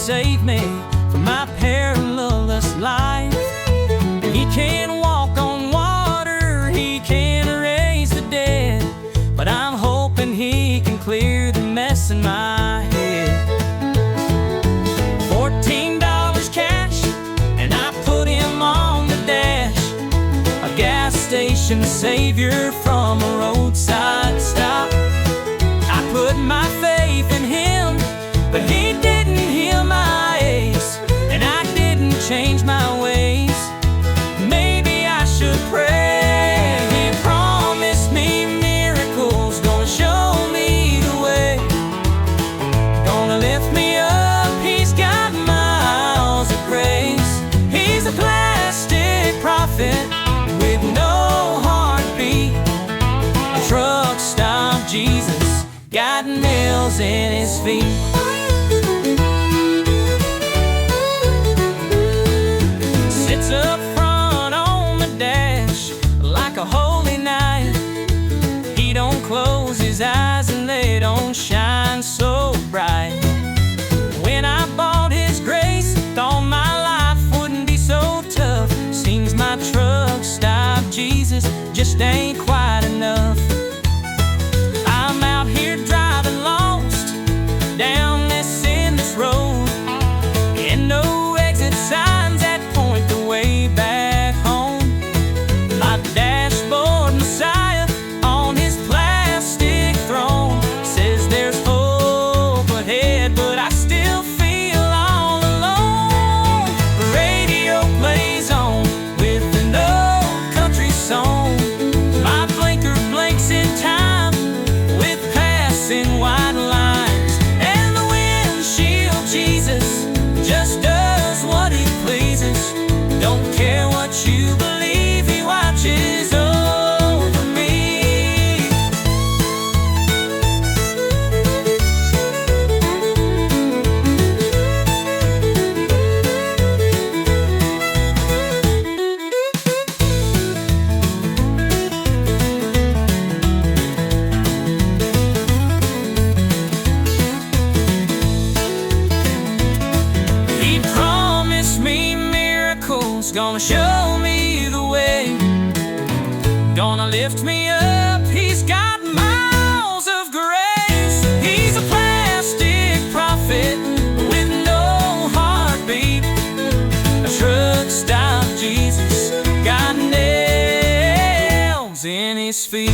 save me from my perilous life. He can walk on water, he can raise the dead, but I'm hoping he can clear the mess in my head. $14 cash, and I put him on the dash, a gas station savior from a roadside stop. I put my faith in him, but he didn't heal my aches, and I didn't change my ways. Maybe I should pray. He promised me miracles, gonna show me the way, gonna lift me up. He's got miles of grace. He's a plastic prophet with no heartbeat, a truck stop Jesus, got nails in his feet. Sits up front on the dash like a holy knight. He don't close his eyes and they don't shine so bright. When I bought his grace, thought my life wouldn't be so tough. Seems my truck stop Jesus just ain't quite enough. I'm out here driving lost down this endless road, and no exit signs that point the way back home. My dashboard Messiah on his plastic throne says there's hope ahead, but I still feel all alone. The radio plays on with an old country song. My blinker blinks in time with passing white lines, and the windshield Jesus just does what he pleases. Don't care what you believe, he watches over me. He promised me miracles, gonna show me the way, gonna lift me up. He's got miles of grace. He's a plastic prophet with no heartbeat, a truck stop Jesus, got nails in his feet.